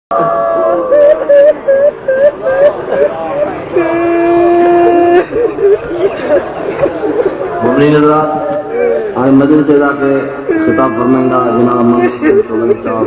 आज मदरसे से जाके खिताब फरमाएंगा जनाब मोहम्मद साहब।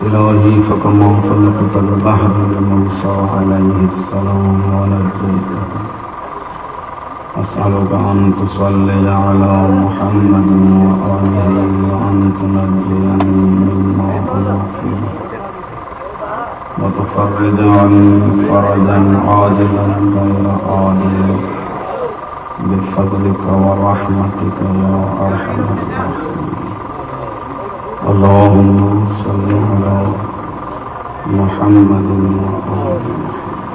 إلهي فكما خلقت البحر لموسى عليه السلام ونجيته أسألك أن تصلي على محمد وآله وأن تنجيني مما أنا فيه وتفرج عني فرجا عاجلا غير آجل بفضلك ورحمتك يا أرحم الراحمين. اللهم صل على محمد وآل محمد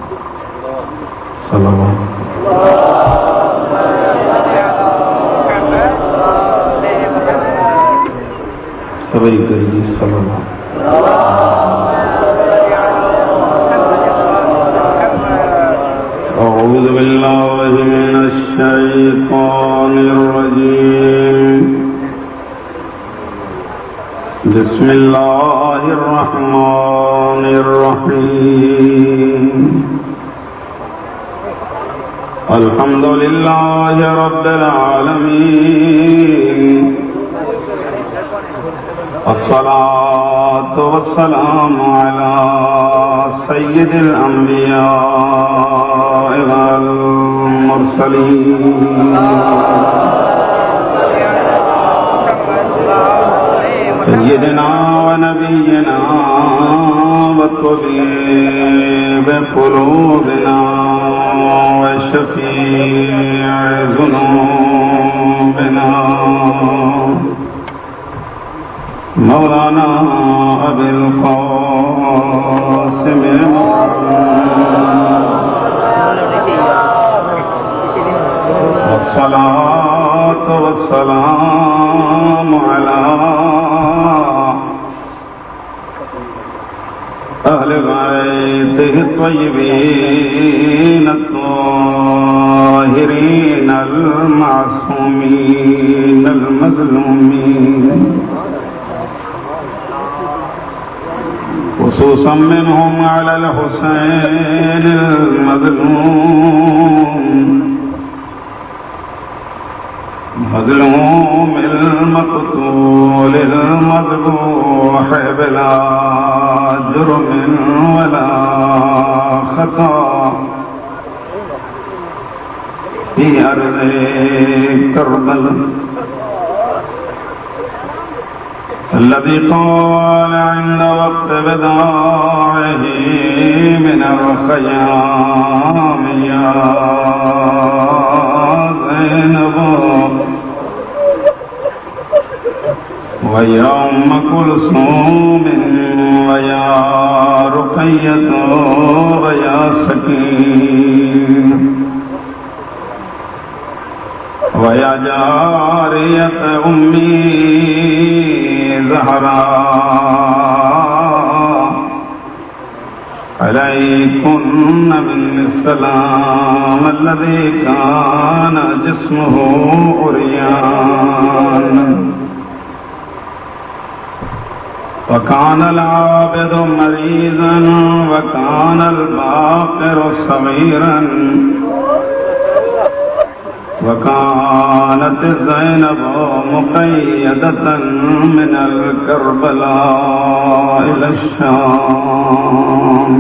صلوات سبھی کریے صلوات. أعوذ بالله من الشيطان الرجيم. بسم الله الرحمن الرحيم. الحمد لله رب العالمين. الصلاة والسلام على سيد الأنبياء والمرسلين سيدنا ونبينا وطبيب قلوبنا وشفيع ذنوبنا مولانا أبي القاسم والصلاة والسلام على أهل بيته الطيبين الطاهرين المعصومين المظلومين خصوصا منهم على الحسين المظلوم المقتول المذبوح بلا جرم ولا خطأ في أرض كربلاء الذي قال عند وقت بداعه من الخيام يا زينب ويا أم كلثوم ويا رقية ويا سكين वया जारियत उम्मी ज़हरा अलैकुन्न बिस्सलाम अल्लज़ी कान जिस्मुहु उरियान वकान अल-आबिदु मरीज़न वकान अल-बाक़िरु सग़ीरन वकानत ज़ैनबु मुक़य्यदतन मिनल करबला इला शाम।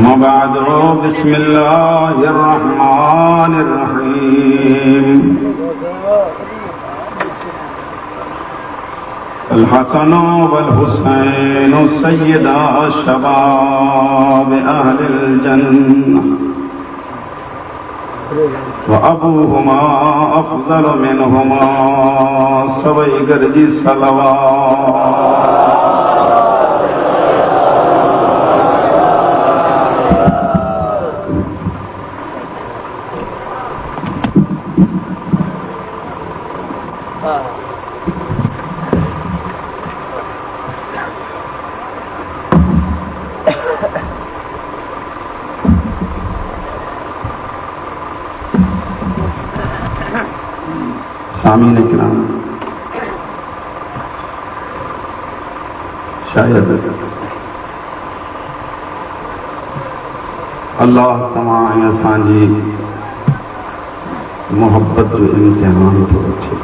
मबादो बिस्मिल्लाहिर रहमानिर रहीम। अल हसन वल हुसैन सय्यदा शबाब अहलिल जन्नह व अबूहुमा अफज़ल मिनहुमा सवई गरजी सलवात। सामीन किराम, शायद अल्लाह तमाम असांजी मोहब्बत जो इम्तिहान थो वठे।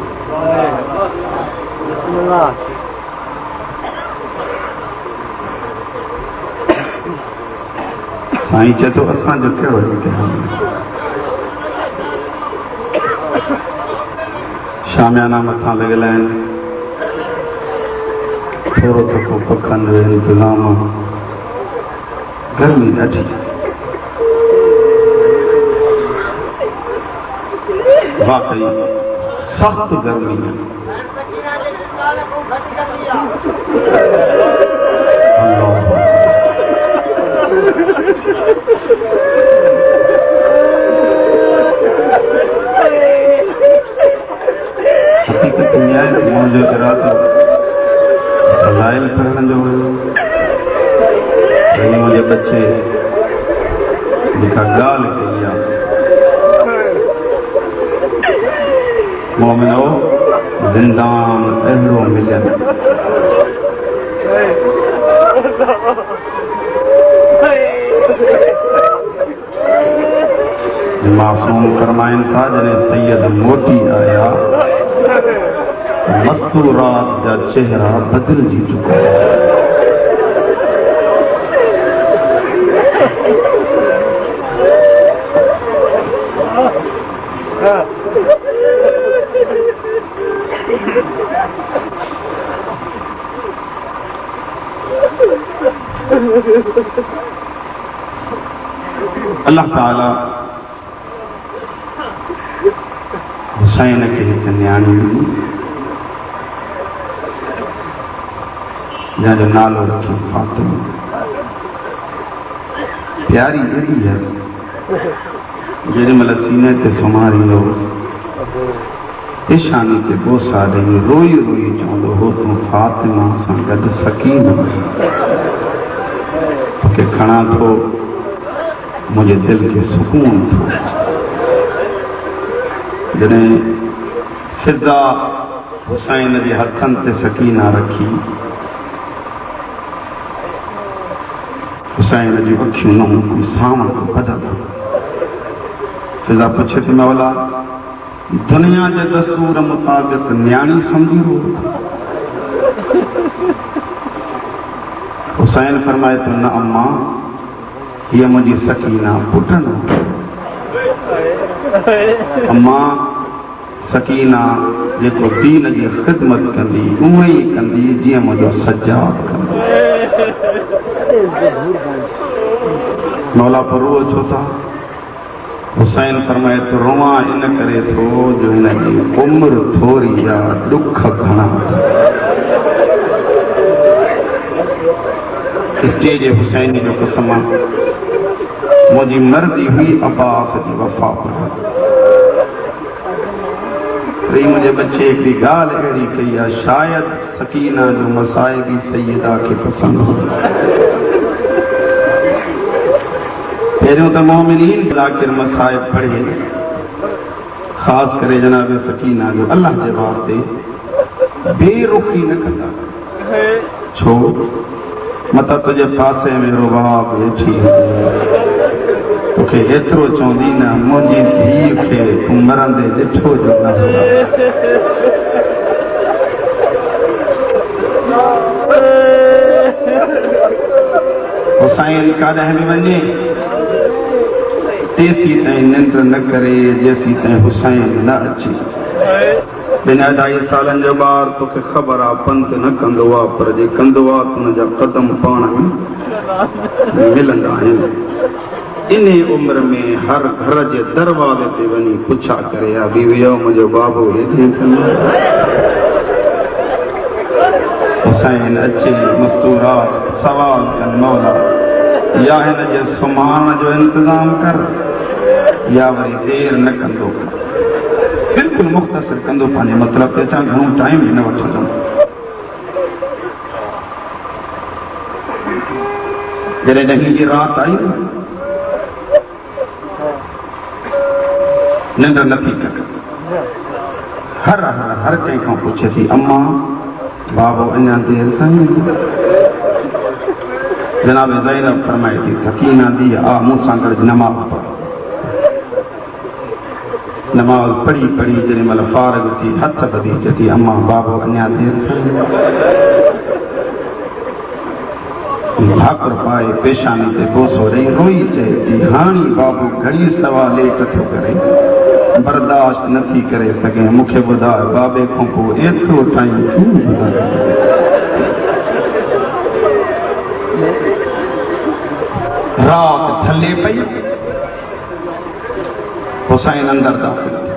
साईं चए थो असांजो कहिड़ो इम्तिहान? शामियाना मथां लॻियल आहिनि, थोरो थको पखंड इंतज़ाम, गर्मी ॾाढी, वाकई सख़्त गर्मी है। हकीकत में आहे मुंहिंजो इरादो फज़ाइल पढ़ण जो हुयो। मुंहिंजे बच्चे जेका ॻाल्हि कई आहे, मोमिनो ज़िंदान अहिड़ो मिलियनि मासूम फरमाइनि था, जॾहिं सैयद मोटी आया मस्तूरात जा चेहरा बदिलजी चुका। अल्लाह ताला हुसैन खे हिकु न्याणी ॾिनी, जंहिंजो नालो रखियो फातिमा। प्यारी एॾी हुयसि, जेॾीमहिल सीने ते सुम्हारींदो पेशानी ते बोसा ॾेई रोई रोई चवंदो हो, तूं फातिमा सां गॾु सकीना तोखे खणा थो, मुंहिंजे दिलि खे सुकून थो। जॾहिं फिज़ा हुसैन जे हथनि ते सकीना रखी, हुसैन जी अखियूं न कोई सावण बदल। फिज़ा पुछे थी, मौला दुनिया जे दस्तूर मुताबिक़ न्याणी सम्झी हो? हुसैन फरमाए थो, न अम्मा, हीअ मुंहिंजी सकीना पुटनि। अम्मा, सकीना जेको दीन जी ख़िदमत कंदी उहो ई कंदी जीअं मुंहिंजो सजाद कंदी। मौला पर रुओ छो था? हुसैन फरमाए तो रोवा इन करे थो जो हिन जी उम्र थोरी या दुख घणा। स्टेज हुसैनी जो कसम मुझी मर्जी हुई अब्बास जी वफा वही मुझे बच्चे हिकिड़ी गाल अड़ी कही है, शायद सकीना जो मसाइबी सैयदा के पसंद हो। पहिरियों तो मोमिनीन बिलाकिर मसाइब पढ़े, खास करे जनाब सकीना जो अल्लाह के वास्ते बेरुखी न कंदा। छो मत तुझे पासे में रुबाब वेठी तोखे एतिरो चवंदी न मुंहिंजी धीउ खे तूं मरंदे ॾिठो जो न हुसैन काॾहें बि वञे तेसी ताईं निंड न करे जेसी ताईं हुसैन न अचे। बिन 2.5 सालनि जो ॿार तोखे ख़बर आहे पंध न कंदो आहे, पर जे कंदो आहे त हुनजा कदम पाण में मिलंदा आहिनि। इन उम्र में हर घर जे दरवाज़े ते वञी पुछा करे आ बीवियो मुंहिंजो बाबो हेठि कंदो। हुसैन अचे मस्तूरात सवाल कनि मौला या हिन जे सुम्हण जो इंतज़ाम कर या वरी देर न कंदो। बिल्कुलु मुख़्तसिर कंदो पंहिंजे मतिलब ते, अचां घणो टाइम बि न वठंदो। जॾहिं ॾहीं जी राति आई निंड नथी कटे, हर हर हर कंहिंखां पुछे थी अम्मा बाबो अञा देर सां जनाब ज़ैनब फरमाए थी सकीना दी आ मूं सां गॾु नमाज़ पढ़। नमाज़ पढ़ी पढ़ी जेॾी महिल फारग थी हथ ॿधी चए थी अम्मा बाबो अञा देर सां। भाकुर पाए पेशानी ते बोसो ॾेई रोई चए थी हाणी बाबू घड़ी सवा लेट थो करे, बर्दाश्त नथी करे सघे, मूंखे ॿुधाए बाबे खां पोइ एतिरो टाइम रात ढले पई। हुसैन अंदर दाखिल थियो,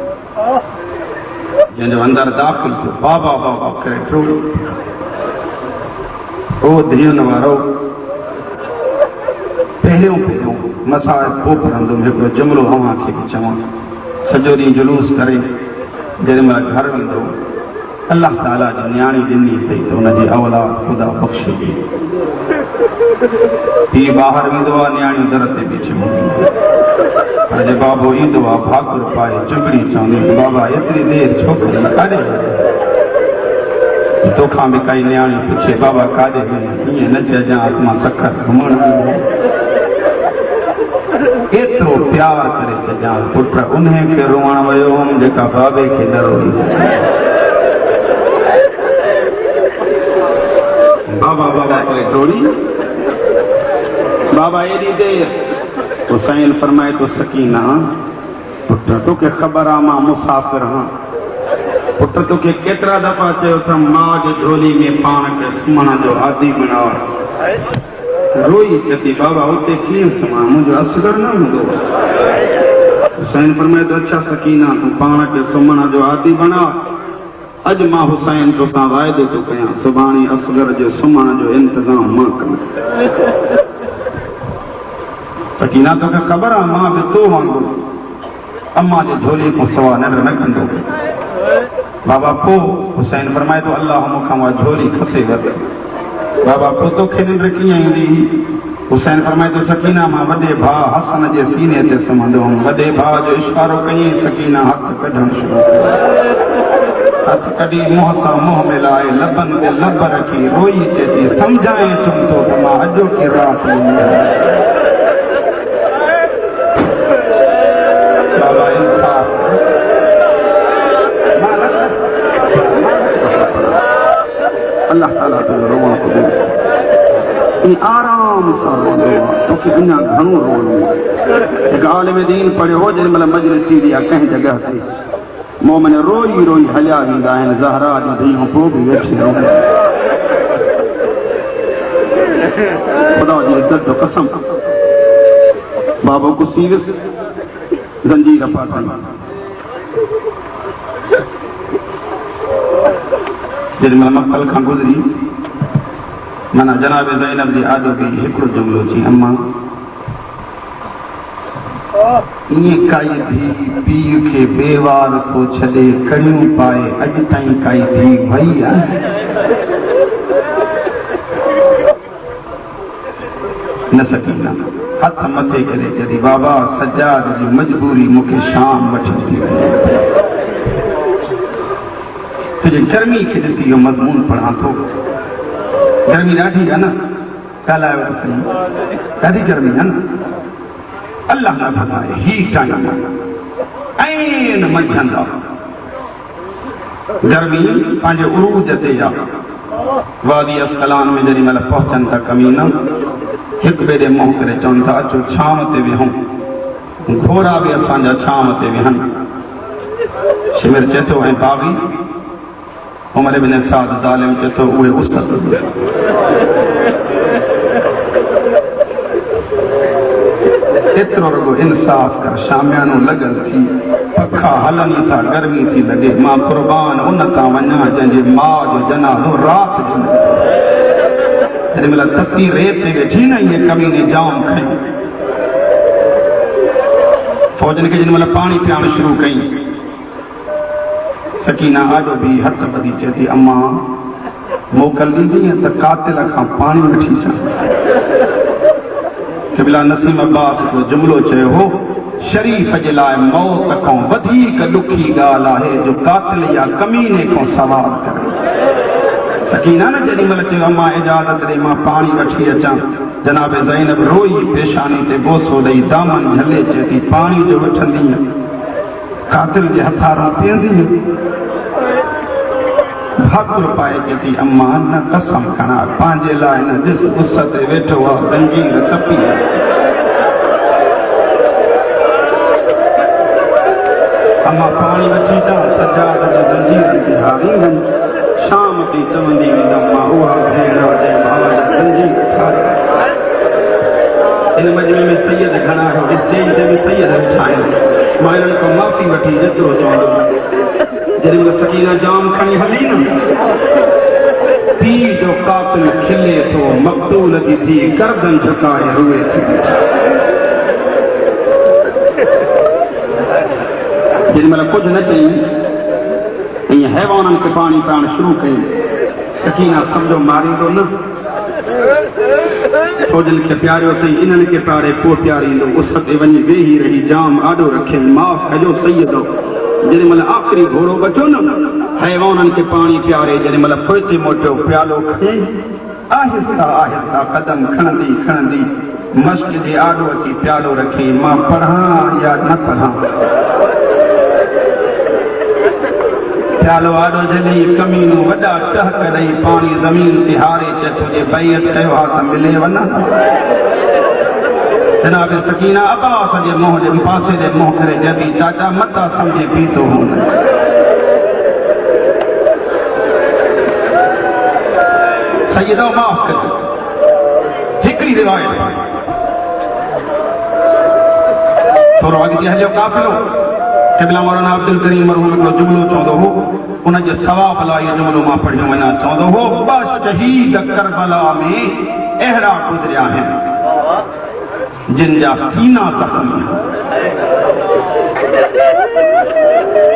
जंहिंजो अंदर दाखिल थियो बाबा बाबा करे टोड़ी ओ धीअनि वारो पहिरियों पहिरियों मसाइब पोइ पढ़ंदुमि हिकिड़ो जुमिलो अव्हांखे बि चवां। सॼो ॾींहुं जुलूस करे जेॾी महिल घर वेंदो अल्लाह ताला जी न्याणी ॾिनी अथई त हुनजी औलाद ख़ुदा बख़्शे ॾे। पीउ ॿाहिरि वेंदो आहे न्याणियूं दर ते बीठी हूंदियूं, पर जे बाबो ईंदो आहे भाकुर पाए चिंबड़ी चवंदी बाबा एतिरी देरि छो कई काॾे तोखां बि काई न्याणी पुछे बाबा काॾे वञे ईअं न चइजांसि मां सखर घुमण एतिरो प्यार करे चइजांसि पुट उन खे रोअण वियो हुउमि जेका बाबे खे न रोई सघे। बाबा बाबा करे टोड़ी बाबा एॾी देरि। हुसैन फरमाए तो सकीना पुट तोखे ख़बर आहे मां मुसाफ़िर आहियां, पुट तोखे केतिरा दफ़ा चयो अथमि माउ जे झोली में पाण खे सुम्हण जो आदी बणाओ। रोई चती बाबा उते कीअं सुम्हां मुंहिंजो असगर न हूंदो। हुसैन फरमाए तो अच्छा सकीना तूं पाण खे सुम्हण जो आदी बणा। अॼु मां हुसैन तोसां वाइदो थो कयां सुभाणे असगर जो सुम्हण जो इंतज़ाम मां कंदुमि। सकीना तोखे ख़बर आहे मां बि तो वांगुरु अम्मा जे झोली खां सवा निंड न कंदो। बाबा पोइ हुसैन फरमाए तो अल्लाह मूंखां उहा झोली खसे वरिती। बाबा पोइ तोखे निंड कीअं ईंदी? हुसैन फरमाए तो सकीना मां वॾे भाउ हसन जे सीने ते सुम्हंदो हुउमि, वॾे भाउ जो इशारो कयईं सकीना हथ कढणु शुरू कयो। हथ कढी मुंहं सां मुंहुं मिलाए लबनि ते लब रखी रोई चए थी सम्झाए चुम थो त मां अॼोकी राति बाबा इंसाफ़ अल्लाह ताला तुंहिंजो रोअण को ॾे आराम सां रोअंदो आहे तोखे अञा घणो रोअणो आहे। हिकु आलिम दीन पढ़ियो हो जेॾी महिल मजलिस थींदी आहे कंहिं जॻह ते मोमिन रोई रोई हलिया वेंदा आहिनि, ज़हरा जूं धीअरूं पोइ बि वेठी रहंदियूं। ख़ुदा जी इज़त जो कसम बाबो को सीविस जंजीर पातई जेॾीमहिल मक्कल खां गुज़री माना जनाब ज़ैनब जी आॾो बि हिकिड़ो जुमिलो चई अम्मा ईअं काई धी पीउ खे बेवार सो छॾे कड़ियूं पाए अॼु ताईं काई धी भई आहे न सकीना हथ मथे करे जॾहिं बाबा सजाद जी मजबूरी मूंखे शाम वठी थी वई तुझे गर्मी खे ॾिसी इहो मज़मून पढ़ां थो गर्मी ॾाढी आहे न ॻाल्हायो त सही ॾाढी गर्मी आहे न अल्लाह न भॻाए ही टाइम ऐं मंझंदि आहे गर्मी पंहिंजे उरूज ते आहे वादी अस्कलान में जेॾी महिल पहुचनि था कमीना हिकु ॿिए ॾे मुंहुं करे चवनि था अचो छांव ते विहूं घोड़ा बि असांजा छांव ते विहनि शिमिर चए थो ऐं बाग़ी उमर इब्न साद ज़ालिम चए थो उहे उस एतिरो रुगो इंसाफ़ कर शामियानो लॻल थी पखा हलनि था गर्मी थी लॻे मां क़ुर्बान उन तां वञा जंहिंजे माउ जो जनाज़ो राति जो जेॾी महिल तती रेत ते वेठी न इहे कमीने जाम खयूं फौजनि खे जेॾी महिल पाणी पीआरणु शुरू कई सकीना आॾो बि हथ ॿधी चए थी अम्मा मोकल ॾींदीअ त कातिल खां पाणी वठी अचां क़िबला नसीम अब्बास हिकिड़ो जुमिलो चयो हो शरीफ़ जे लाइ मौत खां वधीक ॾुखी ॻाल्हि आहे जो कातिल या कमीने खां सवाल करे सकीना न जेॾी महिल चयो अम्मा इजाज़त ॾे मां पाणी वठी अचां जनाब ज़ैनब रोई पेशानी ते बोसो ॾेई दामन झले चए थी पाणी जो वठंदीअ कातिल जे हथारां पीअंदीअ भाकुर पाए चए थी अम्मा न कसम खणा पंहिंजे लाइ न ॾिस उस ते वेठो आहे ज़ंजीर तपी अम्मा पाणी वठी अचां सजाद जी ज़ंजीर खे हारी वञ शाम ते चवंदी वेंदमि मां उहा भेण जंहिं भाउ जा ज़ंजीर ठाहे इन मजमे में सैयद घणा स्टेज ते बि सैयद वेठा आहिनि मां हिननि खां माफ़ी वठी जेतिरो चवंदुमि जेॾी महिल सकीना जाम खणी हली न पीउ जो कातिल खिले थो मक़तूल जी थी गर्दन झुकाए रुए थी जेॾी महिल कुझु न चई ईअं हैवाननि खे पाणी पीआरणु शुरू कई सकीना सम्झो मारींदो न फौजनि खे प्यारियो अथई इन्हनि खे प्यारे पोइ प्यारींदो उस ते वञी वेही रही जाम आॾो रखे माफ़ कजो सैयदो जेॾी महिल आख़िरी घोड़ो बचो न हैवाननि खे पाणी प्यारे जेॾी महिल पोइते मोटियो प्यालो खणी आहिस्ता आहिस्ता कदम खणंदी खणंदी मस्जिद जे आॾो अची प्यालो रखे मां पढ़ां या न पढ़ां प्यालो आॾो जॾहिं कमीनो वॾा टहक ॾेई पाणी ज़मीन ते हारे चए थो जे बैत कयो आहे त मिले वञा जनाब सकीना अब्बास जे मुंहं जे पासे जे मुंहुं करे जदी चाचा मता सम्झे पीतो हूं सैयदो माफ़ कजो हिकिड़ी रिवायत थोरो अॻिते हलियो काफ़िलो क़िबला मौलाना अब्दुल करीम मरहूम हिकिड़ो जुमिलो चवंदो हो उनजे सवाब लाइ इहो जुमिलो मां पढ़ियो वञा चवंदो हो ॿ शहीद करबला में अहिड़ा गुज़रिया आहिनि जिन जा सीना ज़ख़्मी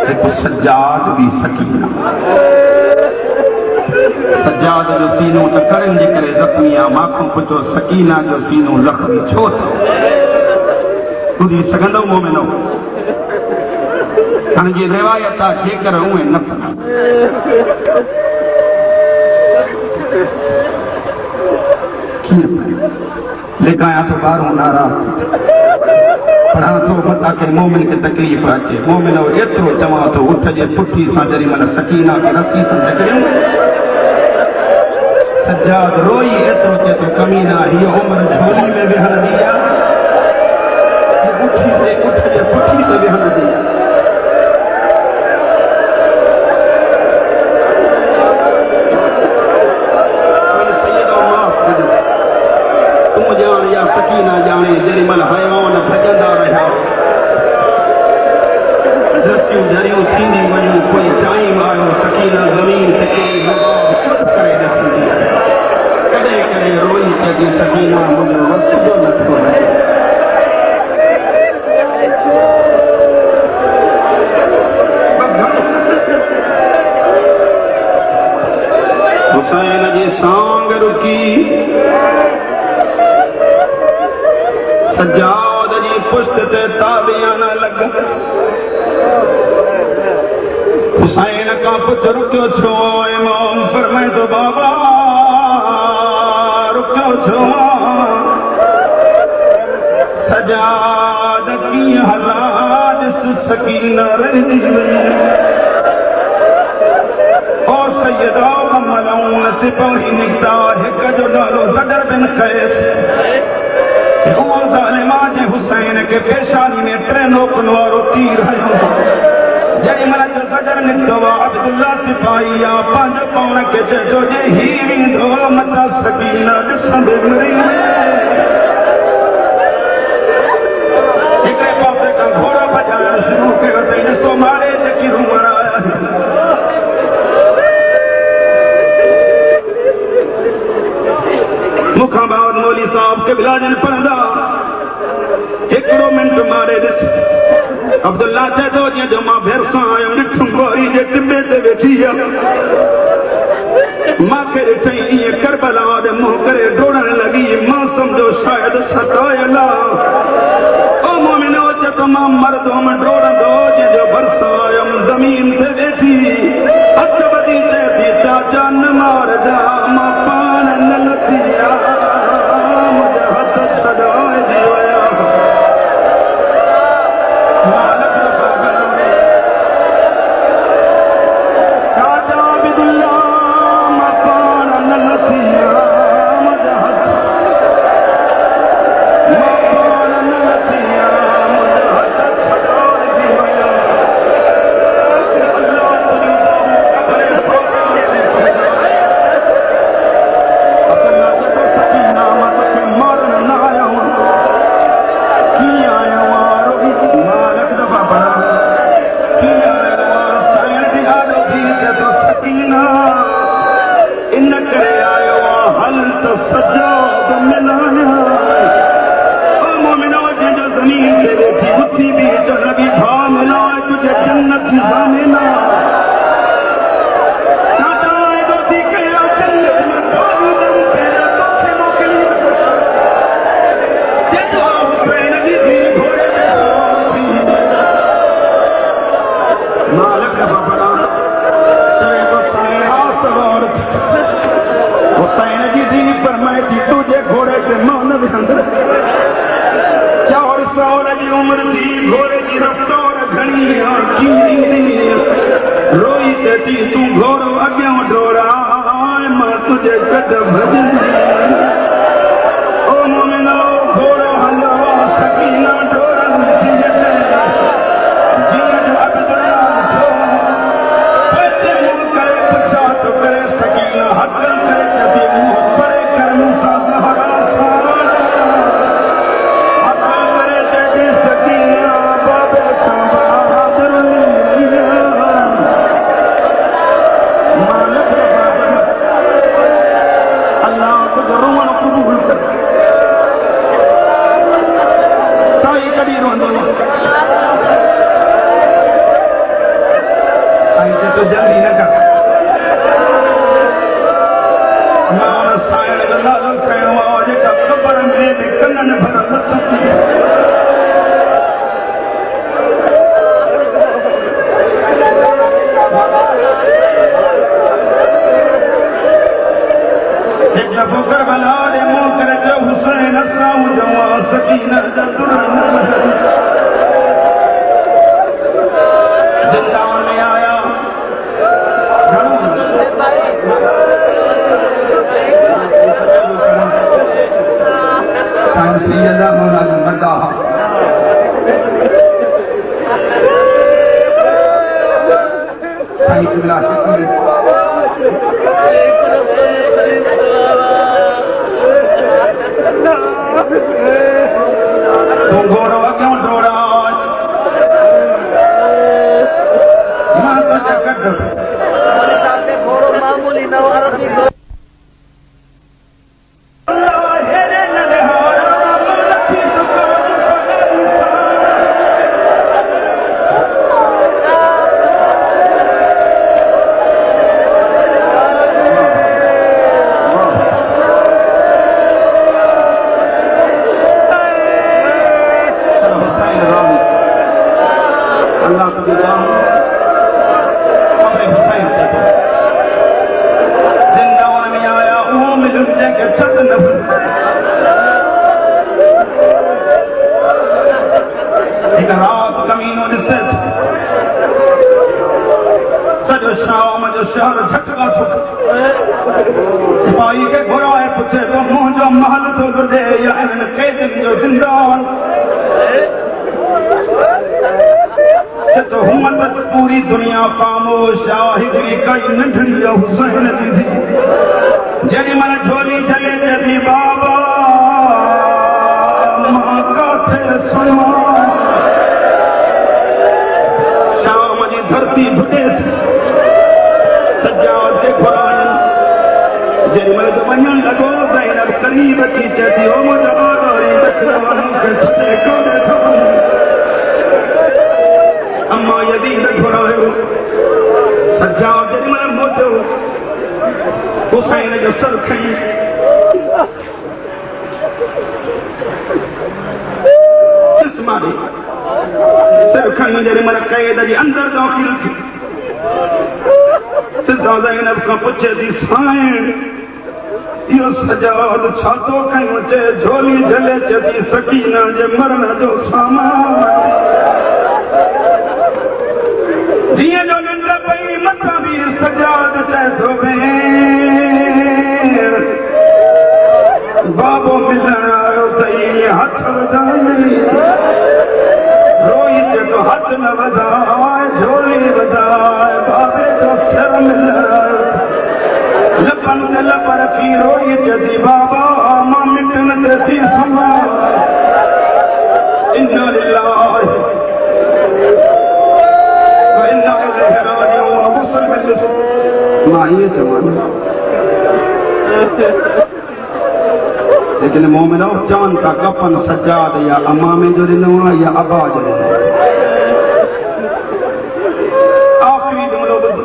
हिकु सजाद बि सकीना सजाद जो सीनो त कड़नि जे करे ज़ख़्मी आहे मां पुछो सकीना जो सीनो ज़ख़्मी छो थियो ॿुधी सघंदो मोमिनो हाणे जी रिवायत आहे जेकर उहे न कीअं लिखायां थो ॿारहों नाराज़ पढ़ां थो मता के मोमिन खे तकलीफ़ अचे मोमिनो एतिरो चवां थो उठ जे पुठी सां जेॾी महिल सकीना खे रसी सां जकड़ियूं सजाद रोई एतिरो चए थो कमीना हीअ उमिरि झोली में विहणंदी आहे उठ जे पुठी ते विहणंदी आहे सकीना जाने जेॾी महिल हैवान भॼंदा रहिया हुसैन जी सांग रुकी सजाद जी पुश्त ते तालियां न लग हुसैन का पुत्र रुकियो छो इमाम फरमाए तो बाबा रुकियो छो सजाद की हालात सकीना रही और सैयदा मलऊन सिपाही निकता हिक जो नालो सदर बिन कैस वो ज़ालिमा जे हुसैन के पेशानी में ट्रेनों वारो तीर हयो जॾहिं महिल जो सदर निकतो अब्दुल्ला सिपाही या पंज पाण के चयो जे ही वेंदो मता सकीना ॾिसंदे मरी हिकिड़े पासे खां घोड़ो भॼाइण शुरू कयो त ॾिसो मारे जेकी रूमर आया मुखां बाद मौली साहब के बिलाजन पढ़ंदा हिकिड़ो मिंट मारे ॾिस अब्दुल्ला चए थो जीअं जो मां भेरसां आयो ॾिठुमि गोरी जे टिबे ते वेठी आहे मूंखे ॾिठई ईअं करबला ॾे मुंहुं करे डोड़ण लॻी मां सम्झो शायदि सतायल ओ मोमिनो चए थो मां मर्द हुअमि डोड़ंदो जंहिंजो भरिसां आयुमि ज़मीन ते वेठी हथ ॿधी चए थी चाचा न मारजा मां पाण न लथी मुंहिंजा हथ छॾाइजी विया चाचा अब्दुल्ला मां पाण न लथी मुंहिंजा हथ मां पाण न लथी मुंहिंजा हथ छॾाइजी विया हुसैन जी धी फरमाए थी तुझे घोड़े के मान अंदर 4 साल जी उम्र थी घोड़े की रफ्तार घणी रोई ते थी तू घोड़ो अॻियां डोड़ा मां तुझे गॾ भॼंदी ओ मोमिनो घोड़ो हलो सकीना डोड़न थी अचे जीअं जो अब्दुल्ला छो पते मुंह करे पुछा तो करे सकीना हथ करे चबी मुंह परे कर मूंसा ज़हरा सारा हथ करे चबी सकीना बाबे खां बहादुर मालिक अल्लाह तुझो रोअण क़बूल कर साईं कॾहिं रोअंदो न साईं चए तो जल्दी न कर मां साईं जो नालो खयो आहे जेका ख़बर में बि कननि भरल सती एक दफ़ो करबला ॾे मुंहुं करे चयो हुसैन असां जवां सकीना जा दुरन ज़िंदान में आया साईं सैयदा मौलाना मदाह साईं क़िबला तू घोड़ो के छत न एक रात कमीनों ॾिसे सॼो शाम जो शहर झटका छुक सिपाही खे घुराए पुछे तो मुंहिंजो महल थो लुॾे या इन्हनि कैदियुनि जो ज़िंदान तो हुमत पूरी दुनिया खामोश आहे हिकिड़ी काई नंढड़ी हुसैन जी थी जेॾी महिल झोली जले थी बाबा मां काथे सुम्हां शाम जी धरती धुटे थी सजाद खे घुराइनि जेॾी महिल त वञण लॻो ज़ैनब करीब अची चए थी ओ मुंहिंजो आगारी बचड़नि खे छॾे कोन्हे थो अम्मा यदीद घुरायो सजाद जेॾी महिल मोटियो हुसैन जो सर खणी जिस्मानी सिर खणी जेॾी महिल क़ैद जे अंदरि दाख़िल थी ज़ैनब खां पुछे थी साईं इहो सजाद छा थो कयूं चए झोली झले चए थी सकीना जे मरण जो सामान जीअं जो निंड पई मथां बि सजाद चए थो भेण बाबो मिलण आयो त ईअं हथ वधाए रोई चए थो हथ न वधाए झोली वधाए बाबे जो सिर मिलण आयो लपनि ते लप रखी रोई चए थी बाबा मां मिटण ते थी सुम्हां इन्ना लिल्लाहि मां इहे चवां लेकिन मोमिनो चवनि था कफन सजाद या अमामे जो ॾिनो आहे या अबा जो ॾिनो आख़िरी जुमिलो ॿुधो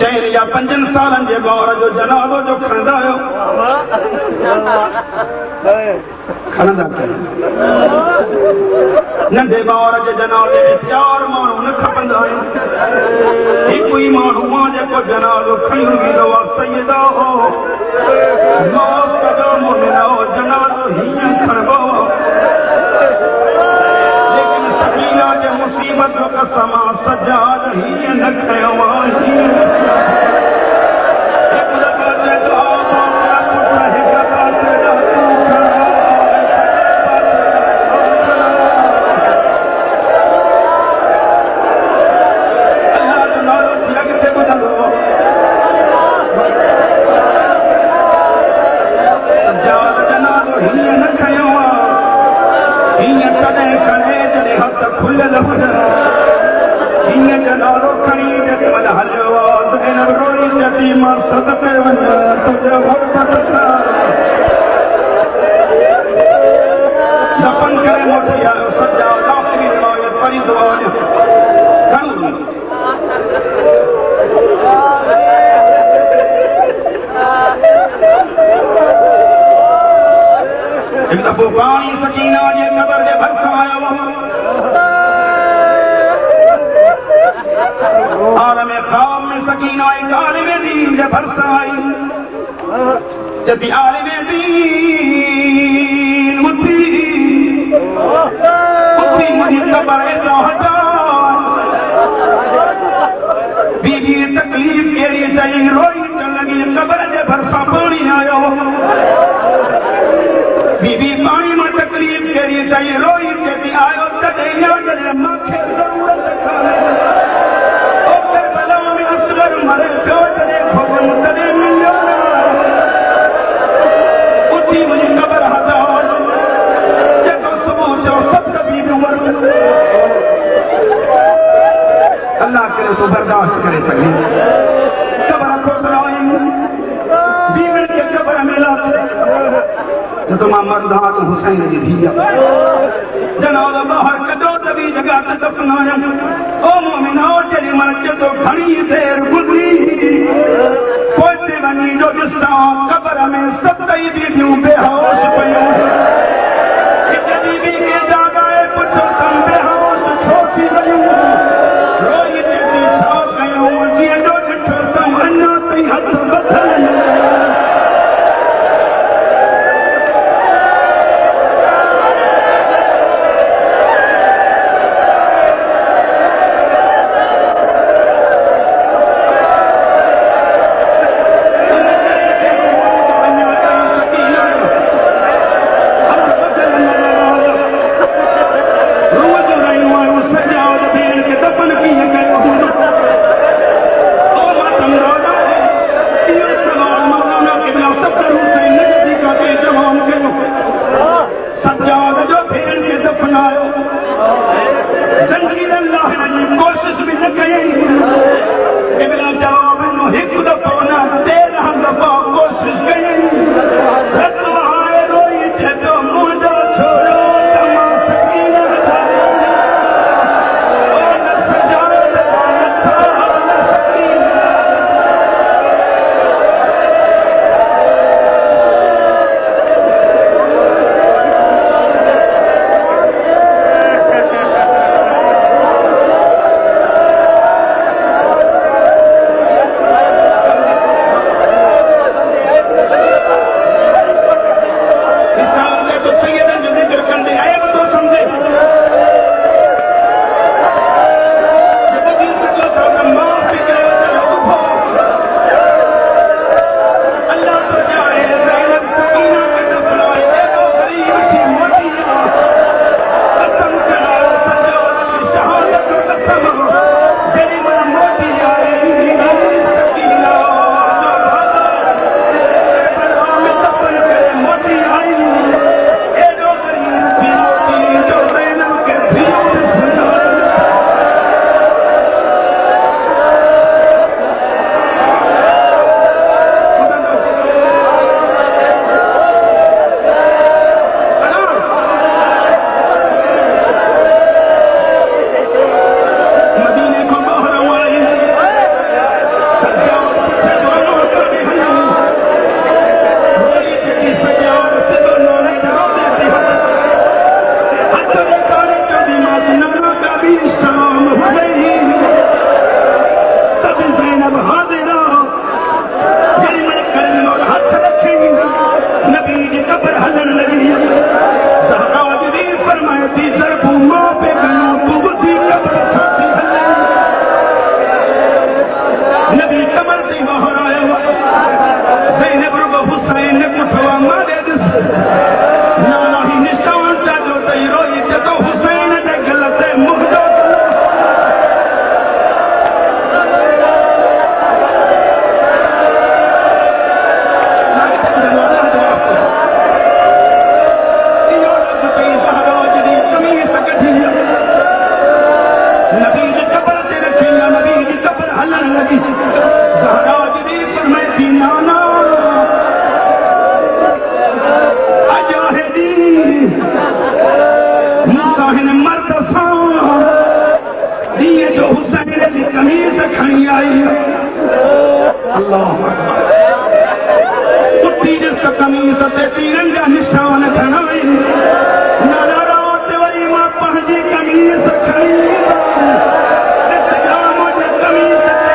चइनि या 5 सालनि जे ॿार जो जनाज़ो जो खणंदा आहियो खणंदा नंढे ॿार जे जनाज़े में 4 माण्हू न खपंदा आहिनि हिकु ई माण्हू मां जेको जनाज़ो खणी ईंदो आहे सैयदा हो माफ़ कजो मोमिना जनाज़ो हीअं खणबो लेकिन सकीना जे मुसीबत जो कसम सजाद हीअं न खयो आहे दफन करे मोटी आयो सजाद आख़िरी रिवायत पढ़ी दुआ ॾियो हिकु दफ़ो पाणी सकीना जे कबर जे भरिसां आयो आलम ख़्वाब में सकीना एक आलिम दीन जे भरिसां आई जॾहिं आलिम दीन उथी मुंहिंजी कबर एतिरो हटा बीबी तकलीफ़ कहिड़ी चई रोई त लॻी कबर जे भरिसां पाणी आयो बीबी पाणी मां तकलीफ़ कहिड़ी चई रोई चई आयो तॾहिं जॾहिं मूंखे ज़रूरत कान्हे असगर मरे पियो तॾहिं खोजम तॾहिं मिलियो न उथी मुंहिंजी कबर हटा जेको सुबुह जो 7 बीबियूं मरूं अल्लाह करे तूं बर्दाश्त करे सघे कबर खोटराई बीबियुनि खे कबर मिला जो तो मां मर्दात हुसैन जी थी जनाज़ो ॿाहिरि कढो त ॿी जॻह ते दफ़नायमि ओ मोमिना जेॾी महिल चए घणी देर गुज़री पोइ ते वञी जो ॾिसां कबर में 7 बीबियूं बेहोश पयूं हिकु बीबी खे जाॻाए पुछो तम बेहोश छो थी वयूं रोई चेती छा कयूं जीअं जो ॾिठो तम अञा ताईं हथ वधल दसा ॾींहं जो हुसैन जी कमीज़ खणी आई अल्लाह उथी ॾिस त कमीज़ ते तीरनि जा निशान घणा आहिनि नाना रात वरी मां पंहिंजी कमीज़ खणी ॾिस मुंहिंजी कमीज़ ते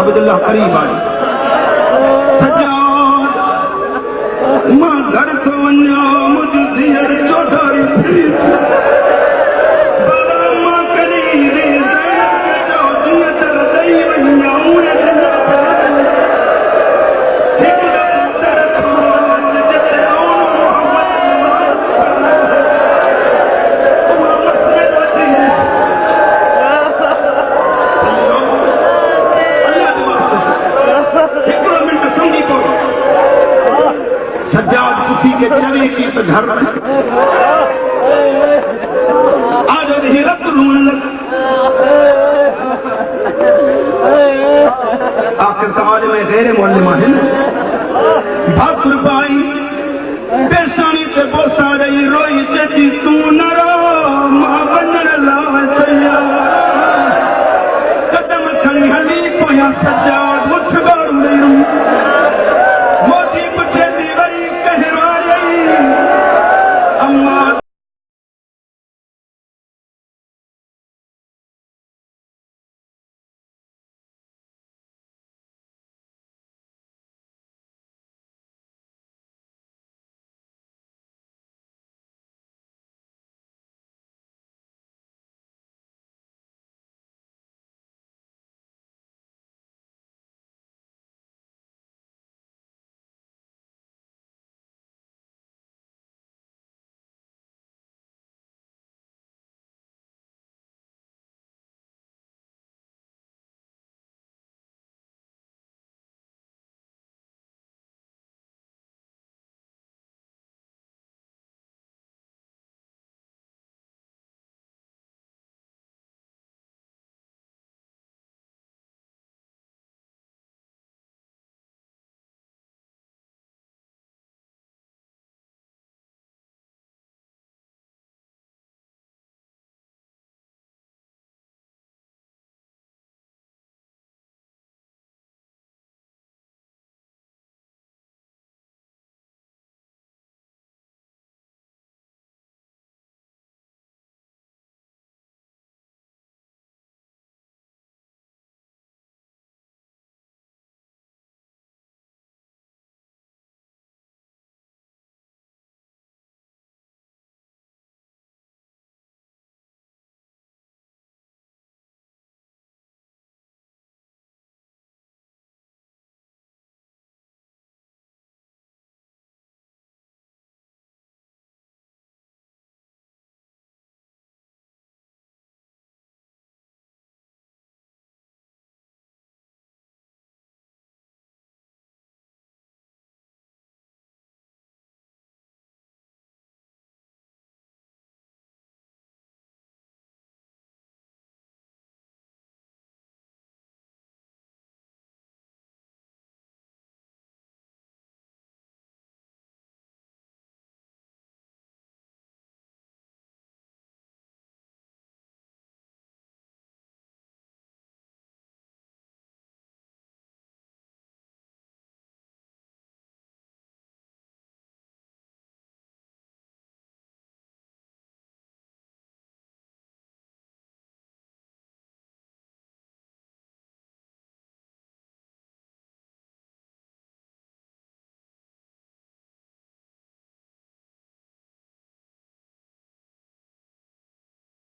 अब्दुल्ला करीब आई सजाद मां घर तो वञा मुंहिंजी धीअर चौधारी फिरी मां कॾहिं जो जीअं त ॾेई वञा सज्जाद कुफी के चले की तो घर आज हिरत रोने लग आखिर ताज में गैर मौलमा है ना भाग